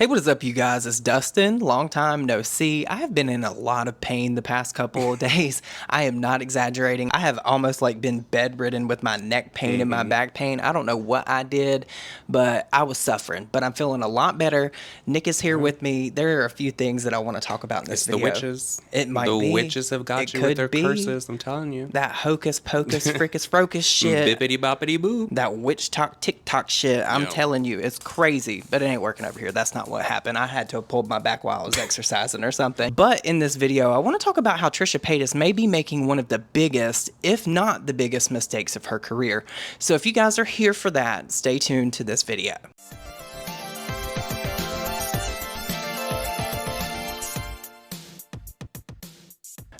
Hey, what is up, you guys? It's Dustin. Long time no see. I have been in a lot of pain the past couple of days. I am not exaggerating. I have almost been bedridden with my neck pain and my back pain. I don't know what I did, but I was suffering. But I'm feeling a lot better. Nick is here with me. There are a few things that I want to talk about in this video. The witches. It might be. The witches have got you with their curses, I'm telling you. That hocus pocus frickus frocus shit. Bippity boppity boo. That witch talk TikTok shit. I'm telling you, it's crazy. But it ain't working over here. That's not what happened. I had to have pulled my back while I was exercising or something. But in this video, I want to talk about how Trisha Paytas may be making one of the biggest, if not the biggest, mistakes of her career. So if you guys are here for that, stay tuned to this video.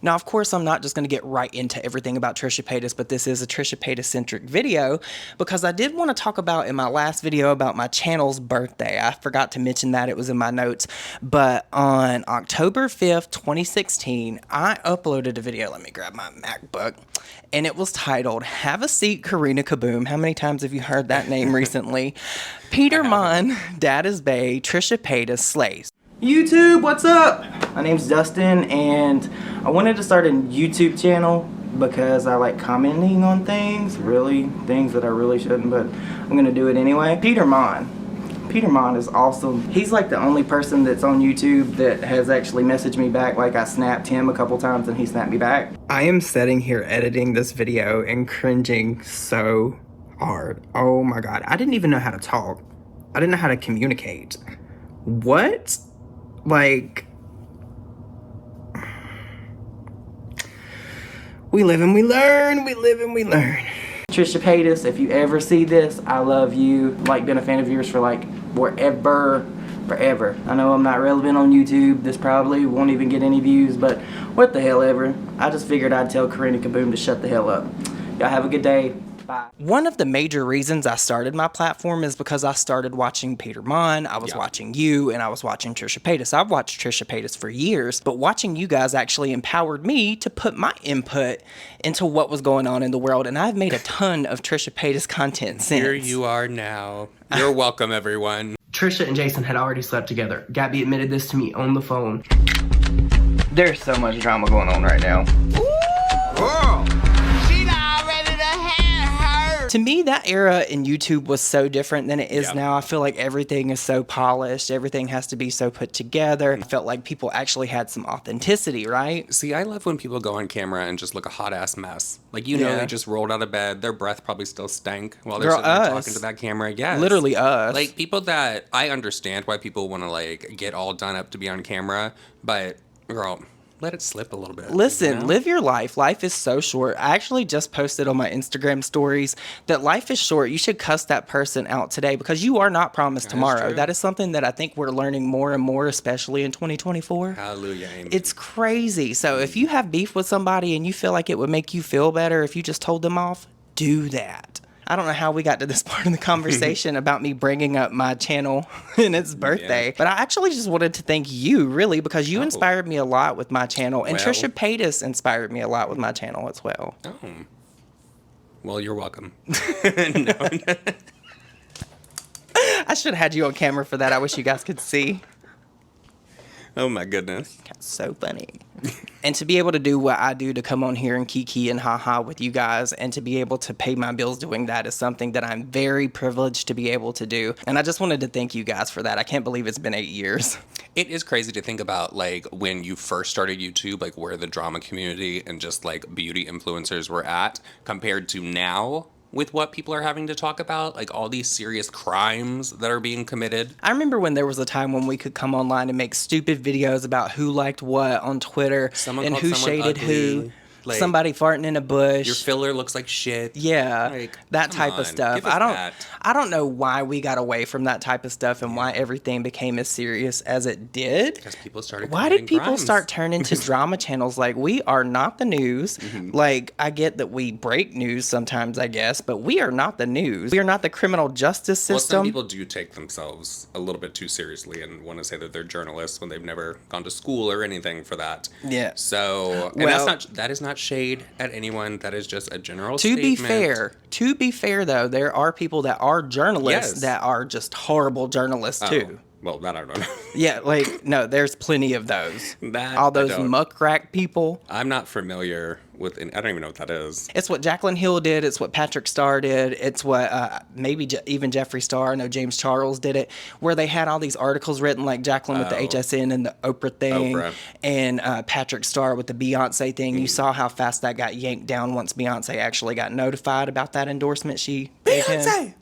Now, of course, I'm not just going to get right into everything about Trisha Paytas, but this is a Trisha Paytas-centric video because I did want to talk about in my last video about my channel's birthday. I forgot to mention that. It was in my notes. But on October 5th, 2016, I uploaded a video. Let me grab my MacBook. And it was titled, Have a Seat, Karina Kaboom. How many times have you heard that name recently? Peter Mon, Dad is Bae, Trisha Paytas slays. YouTube, what's up? My name's Dustin, and I wanted to start a YouTube channel because I like commenting on things that I really shouldn't, but I'm gonna do it anyway. Peter Mon is awesome. He's like the only person that's on YouTube that has actually messaged me back. Like, I snapped him a couple times and he snapped me back. I am sitting here editing this video and cringing so hard. Oh my God, I didn't even know how to talk. I didn't know how to communicate. What? Like, we live and we learn, we live and we learn. Trisha Paytas, if you ever see this, I love you. Like, been a fan of yours for like forever. I know I'm not relevant on YouTube. This probably won't even get any views, but what the hell ever. I just figured I'd tell Karina Kaboom to shut the hell up. Y'all have a good day. Bye. One of the major reasons I started my platform is because I started watching Peter Mon, I was watching you, and I was watching Trisha Paytas. I've watched Trisha Paytas for years, but watching you guys actually empowered me to put my input into what was going on in the world, and I've made a ton of Trisha Paytas content since. Here you are now. You're welcome, everyone. Trisha and Jason had already slept together. Gabby admitted this to me on the phone. There's so much drama going on right now. Girl, she already done had her. To me, that era in YouTube was so different than it is now. I feel like everything is so polished. Everything has to be so put together. I felt like people actually had some authenticity, right? See, I love when people go on camera and just look a hot-ass mess. Like, you know, they just rolled out of bed. Their breath probably still stank while they're sitting there talking to that camera. Yes. Literally us. Like, people that... I understand why people want to, like, get all done up to be on camera, but, girl... let it slip a little bit. Listen, you know? Live your life. Life is so short. I actually just posted on my Instagram stories that life is short. You should cuss that person out today because you are not promised tomorrow. That is something that I think we're learning more and more, especially in 2024. Hallelujah. Amen. It's crazy. So if you have beef with somebody and you feel like it would make you feel better if you just told them off, do that. I don't know how we got to this part of the conversation about me bringing up my channel and its birthday, but I actually just wanted to thank you, really, because you inspired me a lot with my channel, and Trisha Paytas inspired me a lot with my channel as well. Oh. Well, you're welcome. No. I should have had you on camera for that. I wish you guys could see. Oh, my goodness. That's so funny. And to be able to do what I do, to come on here and kiki and haha with you guys, and to be able to pay my bills doing that is something that I'm very privileged to be able to do. And I just wanted to thank you guys for that. I can't believe it's been 8 years. It is crazy to think about, like, when you first started YouTube, like, where the drama community and just, like, beauty influencers were at compared to now. With what people are having to talk about, like all these serious crimes that are being committed. I remember when there was a time when we could come online and make stupid videos about who liked what on Twitter and who shaded who. Like, somebody farting in a bush. Your filler looks like shit. Yeah, like, that type of stuff. I don't know why we got away from that type of stuff and why everything became as serious as it did. Because people started. Why did people start turning to drama channels? Like, we are not the news. Like, I get that we break news sometimes, I guess, but we are not the news. We are not the criminal justice system. Well, some people do take themselves a little bit too seriously and want to say that they're journalists when they've never gone to school or anything for that. Yeah. So, and that is not shade at anyone. That is just a general statement. To be fair though, there are people that are journalists that are just horrible journalists too. Well, that I don't know. Yeah, like, no, there's plenty of those. That All I those don't. muckrack people. I'm not familiar with, I don't even know what that is. It's what Jaclyn Hill did. It's what Patrick Starr did. It's what maybe even Jeffree Star. I know James Charles did it, where they had all these articles written, like Jaclyn with the HSN and the Oprah thing, Oprah. and Patrick Starr with the Beyonce thing. You saw how fast that got yanked down once Beyonce actually got notified about that endorsement she gave him.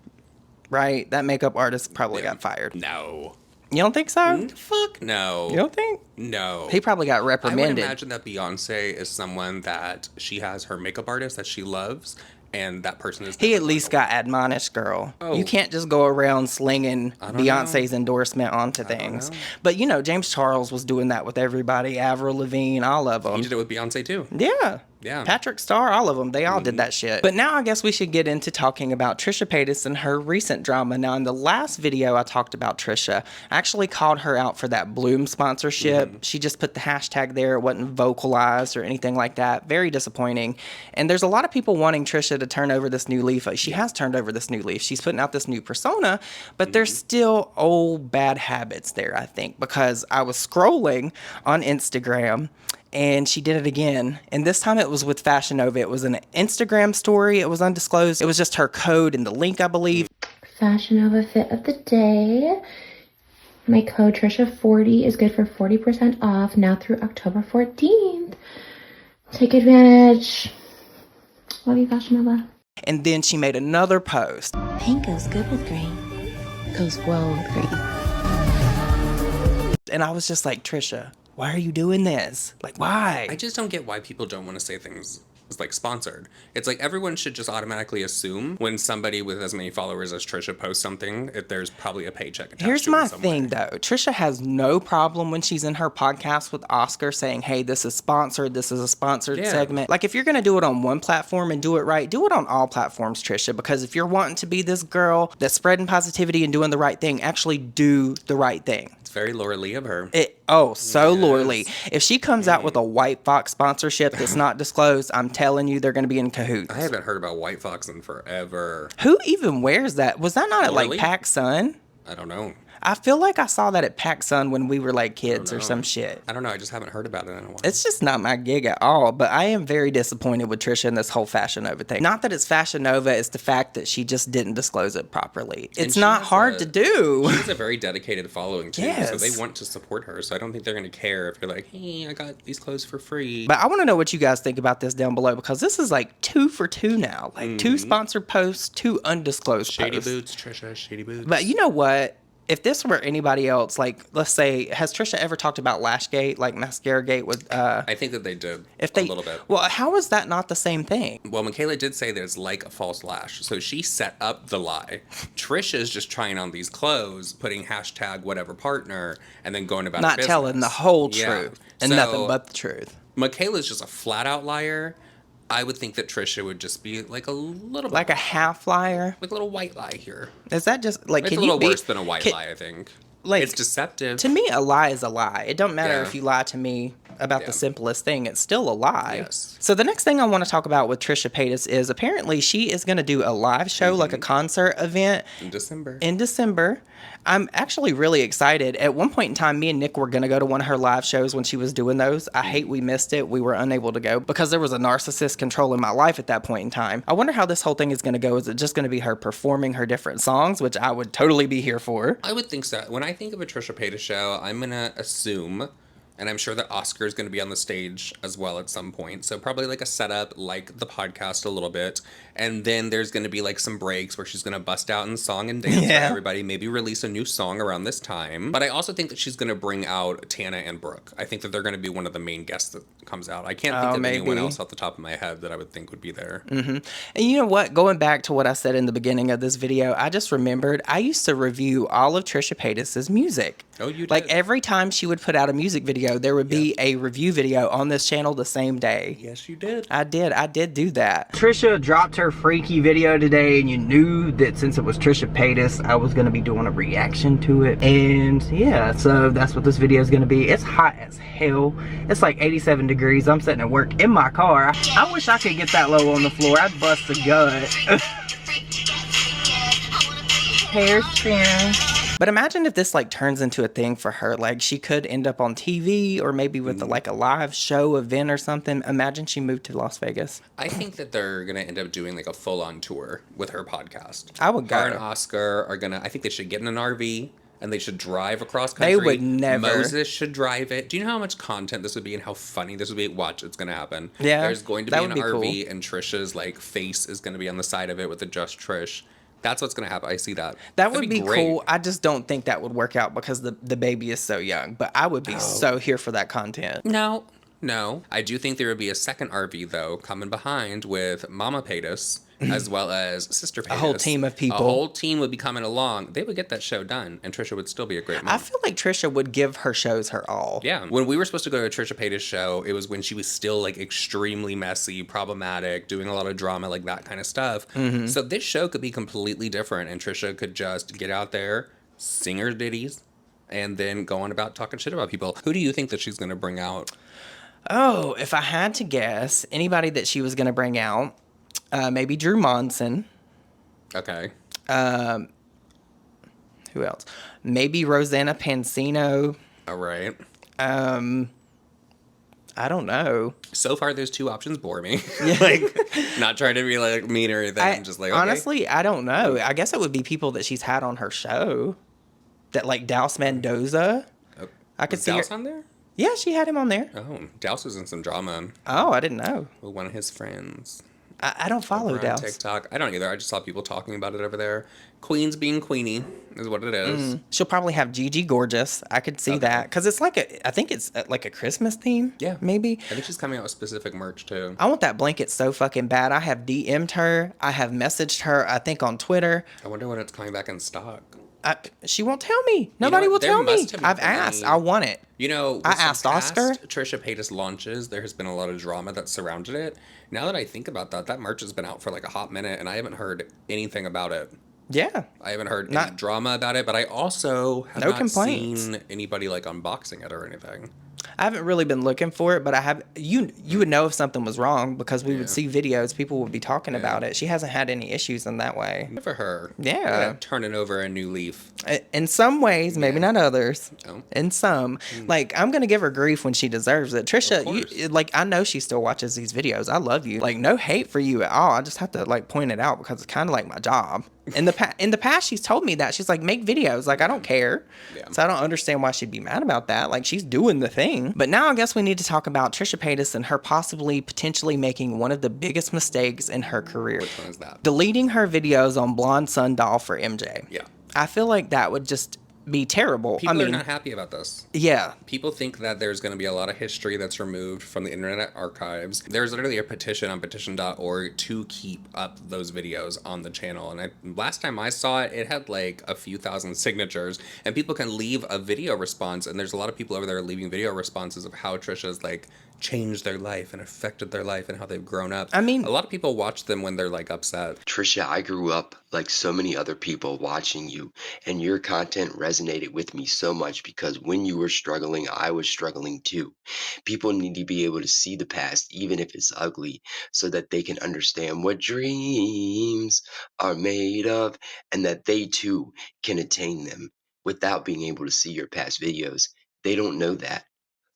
Right? That makeup artist probably got fired. No. You don't think so? Fuck no. You don't think? No. He probably got I would reprimanded. imagine that Beyonce is someone that she has her makeup artist that she loves, and that person is... He at least got admonished, girl. Oh. You can't just go around slinging don't Beyonce's endorsement onto things. know. But, you know, James Charles was doing that with everybody. Avril Lavigne, all of them. He did it with Beyonce, too. Yeah. Yeah. Patrick Starr, all of them. They all did that shit. But now I guess we should get into talking about Trisha Paytas and her recent drama. Now, in the last video I talked about Trisha, I actually called her out for that Bloom sponsorship. She just put the hashtag there. It wasn't vocalized or anything like that. Very disappointing. And there's a lot of people wanting Trisha to turn over this new leaf. She has turned over this new leaf. She's putting out this new persona, but there's still old bad habits there, I think, because I was scrolling on Instagram and she did it again. And this time it was with Fashion Nova. It was an Instagram story. It was undisclosed. It was just her code and the link, I believe. Fashion Nova fit of the day. My code Trisha40 is good for 40% off now through October 14th. Take advantage. Love you, Fashion Nova. And then she made another post. Pink goes good with green. Goes well with green. And I was just like, Trisha, why are you doing this? Like, why? I just don't get why people don't want to say things as, like, sponsored. It's like everyone should just automatically assume when somebody with as many followers as Trisha posts something, if there's probably a paycheck attached Here's to it in my some thing, way. though. Trisha has no problem when she's in her podcast with Oscar saying, hey, this is sponsored. This is a sponsored segment. Like, if you're going to do it on one platform and do it right, do it on all platforms, Trisha. Because if you're wanting to be this girl that's spreading positivity and doing the right thing, actually do the right thing. It's very Laura Lee of her. So Laura Lee. If she comes out with a White Fox sponsorship that's not disclosed, I'm telling you, they're going to be in cahoots. I haven't heard about White Fox in forever. Who even wears that? Was that not at, like, Lee? PacSun? I don't know. I feel like I saw that at PacSun when we were, like, kids or some shit. I don't know. I just haven't heard about it in a while. It's just not my gig at all, but I am very disappointed with Trisha and this whole Fashion Nova thing. Not that it's Fashion Nova, it's the fact that she just didn't disclose it properly. It's she not has hard to do. She has a very dedicated following, too. Yes. So they want to support her. So I don't think they're going to care if you're like, hey, I got these clothes for free. But I want to know what you guys think about this down below, because this is like 2 for 2 now. Like 2 sponsored posts, 2 undisclosed Shady posts. boots, Trisha, shady boots. But you know what? If this were anybody else, like, let's say, has Trisha ever talked about Lashgate, like Mascara Gate with, I think that they did a little bit. Well, how is that not the same thing? Well, Michaela did say that it's like a false lash. So she set up the lie. Trisha's just trying on these clothes, putting hashtag whatever partner, and then going about her Not business. telling the whole Yeah. truth and So, nothing but the truth. Michaela's just a flat out liar. I would think that Trisha would just be like a little bit Like a half liar? like a little white lie here. Is that just, like, It's can a little you be... worse than a white lie, I think. Like, It's deceptive. to me, a lie is a lie. It don't matter Yeah. if you lie to me about the simplest thing. It's still a lie. Yes. So the next thing I want to talk about with Trisha Paytas is apparently she is going to do a live show, like a concert event. In December. I'm actually really excited. At one point in time, me and Nick were going to go to one of her live shows when she was doing those. I hate we missed it. We were unable to go because there was a narcissist controlling my life at that point in time. I wonder how this whole thing is going to go. Is it just going to be her performing her different songs, which I would totally be here for? I would think so. When I think of a Trisha Paytas show, I'm going to assume, and I'm sure that Oscar is going to be on the stage as well at some point. So probably like a setup, like the podcast a little bit. And then there's going to be like some breaks where she's going to bust out in song and dance for everybody. Maybe release a new song around this time. But I also think that she's going to bring out Tana and Brooke. I think that they're going to be one of the main guests that comes out. I can't think of anyone else off the top of my head that I would think would be there. And you know what? Going back to what I said in the beginning of this video, I just remembered I used to review all of Trisha Paytas' music. Oh, you did? Like every time she would put out a music video, there would be a review video on this channel the same day. Yes, you did. I did do that. Trisha dropped her freaky video today, and you knew that since it was Trisha Paytas, I was going to be doing a reaction to it. And yeah, so that's what this video is going to be. It's hot as hell. It's like 87 degrees. I'm sitting at work in my car. I wish I could get that low on the floor. I'd bust a gut. Hair spin. But imagine if this like turns into a thing for her. Like she could end up on TV or maybe with like a live show event or something. Imagine she moved to Las Vegas. I think that they're gonna end up doing like a full-on tour with her podcast. I would go. Her and Oscar are gonna. I think they should get in an RV and they should drive across country. They would never. Moses should drive it. Do you know how much content this would be and how funny this would be? Watch, it's gonna happen. Yeah, there's going to be that an would be RV cool. and Trisha's like face is gonna be on the side of it with the Just Trish. That's what's gonna happen. I see that. That That'd would be great. cool. I just don't think that would work out because the baby is so young. But I would be so here for that content. No. I do think there would be a second RV, though, coming behind with Mama Paytas as well as Sister Paytas. A whole team of people. A whole team would be coming along. They would get that show done, and Trisha would still be a great mom. I feel like Trisha would give her shows her all. Yeah. When we were supposed to go to a Trisha Paytas show, it was when she was still, like, extremely messy, problematic, doing a lot of drama, like that kind of stuff. Mm-hmm. So this show could be completely different, and Trisha could just get out there, sing her ditties, and then go on about talking shit about people. Who do you think that she's going to bring out? Oh, if I had to guess, anybody that she was going to bring out, maybe Drew Monson. Okay. Who else? Maybe Rosanna Pansino. All right. I don't know. So far, those two options bore me. Like, not trying to be like mean or anything. I'm just like, okay. Honestly, I don't know. I guess it would be people that she's had on her show. That like Dallas Mendoza. I could see Dallas her. on there? Yeah, she had him on there. Oh, Dallas was in some drama Oh, I didn't know. with one of his friends. I don't follow Over on Dallas. TikTok. I don't either. I just saw people talking about it over there. Queens being Queenie is what it is. She'll probably have Gigi Gorgeous. I could see that because it's like I think it's like a Christmas theme. Yeah. maybe. I think she's coming out with specific merch too. I want that blanket so fucking bad. I have DM'd her. I have messaged her. I think on Twitter. I wonder when it's coming back in stock. She won't tell me. Nobody will what? There tell me. must have I've been- asked. I want it. You know, with I some asked Oscar. past Trisha Paytas launches, there has been a lot of drama that surrounded it. Now that I think about that, that merch has been out for like a hot minute, and I haven't heard anything about it. Yeah. I haven't heard any Not- drama about it, but I also have No not complaints. seen anybody like unboxing it or anything. I haven't really been looking for it, but I have. You would know if something was wrong because we would see videos. People would be talking about it. She hasn't had any issues in that way. Good for her. Yeah. Turning over a new leaf. In some ways, maybe not others. Oh. In some, like I'm gonna give her grief when she deserves it. Trisha, course. like I know she still watches these videos. I love you. Like no hate for you at all. I just have to like point it out because it's kind of like my job. In the past, she's told me that she's like make videos. Like I don't care. Yeah. So I don't understand why she'd be mad about that. Like she's doing the thing. But now I guess we need to talk about Trisha Paytas and her potentially making one of the biggest mistakes in her career. Which one is that? Deleting her videos on Blonde Sundoll for MJ. Yeah. I feel like that would just be terrible. People I mean, are not happy about this. yeah. People think that there's going to be a lot of history that's removed from the Internet Archives. There's literally a petition on petition.org to keep up those videos on the channel. And last time I saw it, it had like a few thousand signatures. And people can leave a video response. And there's a lot of people over there leaving video responses of how Trisha's like changed their life and affected their life and how they've grown up. I mean, a lot of people watch them when they're like upset. Trisha, I grew up like so many other people watching you, and your content resonated with me so much because when you were struggling, I was struggling too. People need to be able to see the past, even if it's ugly, so that they can understand what dreams are made of and that they too can attain them without being able to see your past videos. They don't know that.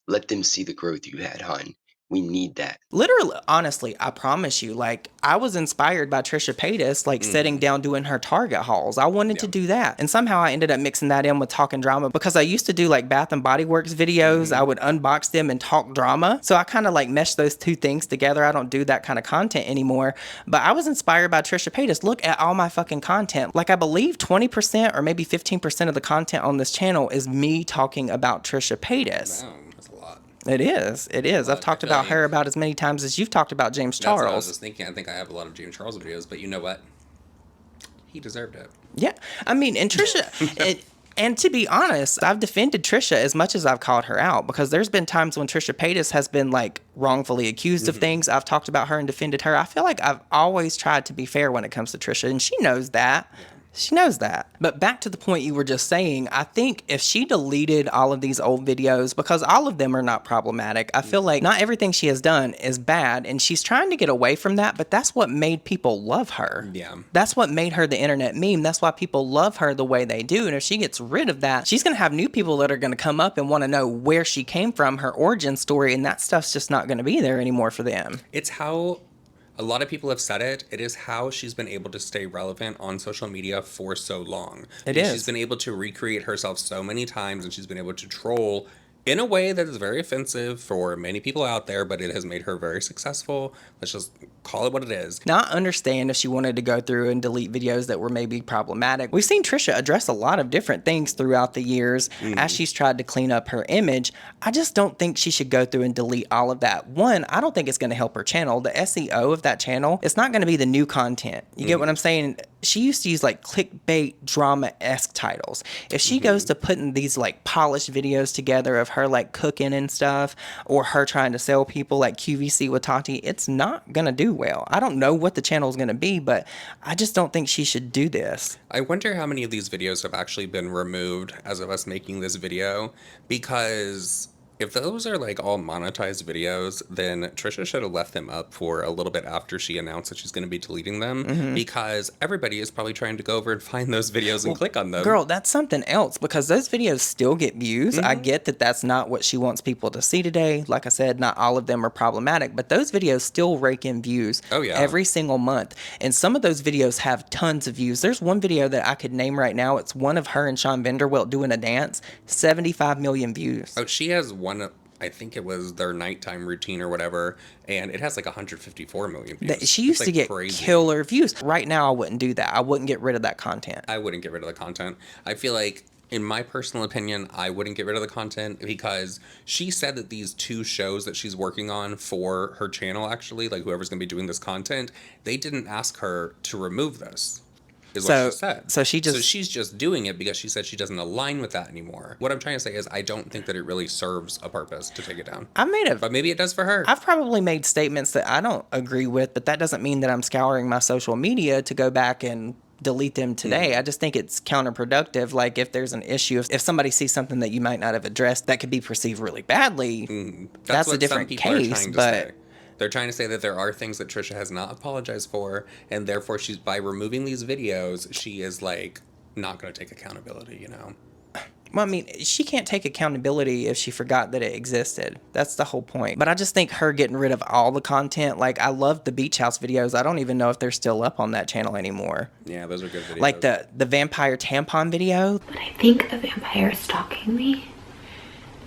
Let them see the growth you had, hon. We need that. literally, honestly, I promise you, like, I was inspired by Trisha Paytas, like, sitting down doing her Target hauls. I wanted to do that. And somehow I ended up mixing that in with talking drama because I used to do, like, Bath and Body Works videos. I would unbox them and talk drama. So I kind of, like, meshed those two things together. I don't do that kind of content anymore. But I was inspired by Trisha Paytas. Look at all my fucking content. Like, I believe 20% or maybe 15% of the content on this channel is me talking about Trisha Paytas. Wow, that's a lot. It is. It is. I've talked about her about as many times as you've talked about James That's what I was Charles. just thinking. I think I have a lot of James Charles videos, but you know what? He deserved it. Yeah. I mean, and Trisha, and to be honest, I've defended Trisha as much as I've called her out because there's been times when Trisha Paytas has been like wrongfully accused of things. I've talked about her and defended her. I feel like I've always tried to be fair when it comes to Trisha, and she knows that. She knows that. But back to the point you were just saying, I think if she deleted all of these old videos, because all of them are not problematic, I feel like not everything she has done is bad, and she's trying to get away from that, but that's what made people love her. Yeah. That's what made her the internet meme. That's why people love her the way they do. And if she gets rid of that, she's going to have new people that are going to come up and want to know where she came from, her origin story, and that stuff's just not going to be there anymore for them. It's how a lot of people have said it. It is how she's been able to stay relevant on social media for so long. It is. She's been able to recreate herself so many times, and she's been able to troll in a way that is very offensive for many people out there, but it has made her very successful. Let's just call it what it is. Now, I understand if she wanted to go through and delete videos that were maybe problematic. We've seen Trisha address a lot of different things throughout the years as she's tried to clean up her image. I just don't think she should go through and delete all of that. One, I don't think it's going to help her channel. The SEO of that channel, it's not going to be the new content. You get what I'm saying? She used to use like clickbait drama-esque titles. If she goes to putting these like polished videos together of her like cooking and stuff, or her trying to sell people like QVC with Tati, it's not going to do well. I don't know what the channel is going to be, but I just don't think she should do this. I wonder how many of these videos have actually been removed as of us making this video, because if those are like all monetized videos, then Trisha should have left them up for a little bit after she announced that she's going to be deleting them, because everybody is probably trying to go over and find those videos and click on them. Girl, that's something else, because those videos still get views. I get that that's not what she wants people to see today. Like I said, not all of them are problematic, but those videos still rake in views every single month. And some of those videos have tons of views. There's one video that I could name right now. It's one of her and Sean Vanderwilt doing a dance. 75 million views. Oh, she has one, I think it was their nighttime routine or whatever, and it has like 154 million views. She used That's, to like, get crazy. killer views. Right now, I wouldn't do that. I wouldn't get rid of that content. I wouldn't get rid of the content. I feel like, in my personal opinion, I wouldn't get rid of the content, because she said that these 2 shows that she's working on for her channel, actually, like whoever's going to be doing this content, they didn't ask her to remove this. Is what she said. So she's just doing it because she said she doesn't align with that anymore. What I'm trying to say is I don't think that it really serves a purpose to take it down. But maybe it does for her. I've probably made statements that I don't agree with, but that doesn't mean that I'm scouring my social media to go back and delete them today. I just think it's counterproductive. Like, if there's an issue, if somebody sees something that you might not have addressed that could be perceived really badly, that's a different case. But they're trying to say that there are things that Trisha has not apologized for, and therefore she's, by removing these videos, she is like not going to take accountability, you know? Well, I mean, she can't take accountability if she forgot that it existed. That's the whole point. But I just think her getting rid of all the content, like, I love the beach house videos. I don't even know if they're still up on that channel anymore. Yeah, those are good videos. Like the vampire tampon video. But I think a vampire is stalking me,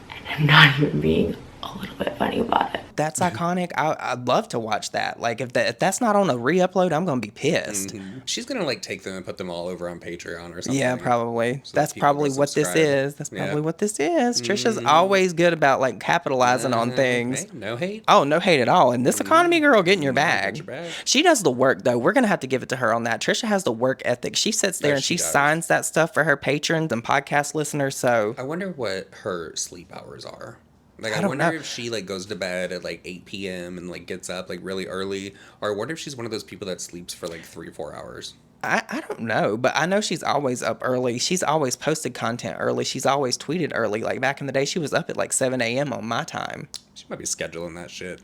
and I'm not even being a little bit funny about it. That's iconic. I'd love to watch that. Like, if that's not on a re-upload, I'm gonna be pissed. She's gonna like take them and put them all over on Patreon or something. Yeah, probably. So that's probably what this is. That's probably what this is. Trisha's always good about like capitalizing on things. Hey, no hate. Oh, no hate at all. And this economy, girl, get in your bag. Get your bag. She does the work, though. We're gonna have to give it to her on that. Trisha has the work ethic. She sits there and she signs that stuff for her patrons and podcast listeners. So I wonder what her sleep hours are. Like, I I don't wonder know. if she like goes to bed at like 8 p.m. and like gets up like really early, or I wonder if she's one of those people that sleeps for like 3 or 4 hours. I don't know, but I know she's always up early. She's always posted content early. She's always tweeted early. Like, back in the day, she was up at like 7 a.m. on my time. She might be scheduling that shit.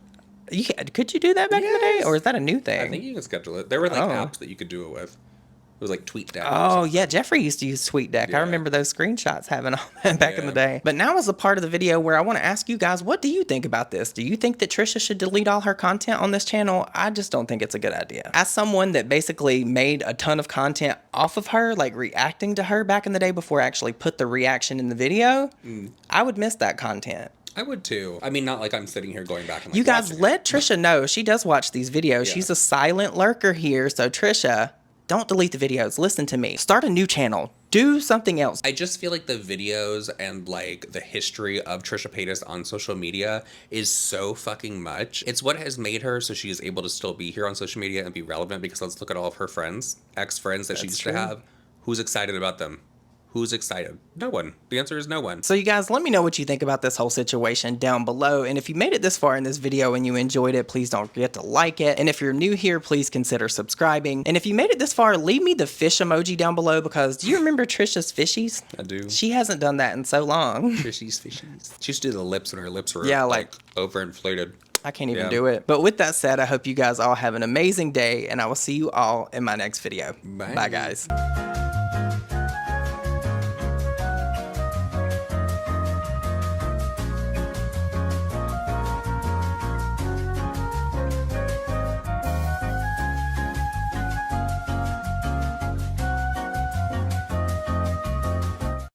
Could you do that back in the day, or is that a new thing? I think you can schedule it. There were like Oh. apps that you could do it with. It was like TweetDeck. Oh, yeah. Jeffrey used to use TweetDeck. Yeah. I remember those screenshots having all that back in the day. But now is the part of the video where I want to ask you guys, what do you think about this? Do you think that Trisha should delete all her content on this channel? I just don't think it's a good idea. As someone that basically made a ton of content off of her, like reacting to her back in the day before I actually put the reaction in the video, I would miss that content. I would too. I mean, not like I'm sitting here going back and like, You guys watching let Trisha know. She does watch these videos. Yeah. She's a silent lurker here. So Trisha, don't delete the videos. Listen to me. Start a new channel. Do something else. I just feel like the videos and like the history of Trisha Paytas on social media is so fucking much. It's what has made her so she is able to still be here on social media and be relevant, because let's look at all of her friends, ex-friends that she used to have. Who's excited about them? Who's excited? No one. The answer is no one. So you guys, let me know what you think about this whole situation down below. And if you made it this far in this video and you enjoyed it, please don't forget to like it. And if you're new here, please consider subscribing. And if you made it this far, leave me the fish emoji down below, because do you remember Trisha's fishies? I do. She hasn't done that in so long. Fishies, fishies. She used to do the lips when her lips were Yeah, like overinflated. I can't even do it. But with that said, I hope you guys all have an amazing day, and I will see you all in my next video. Bye. Bye guys.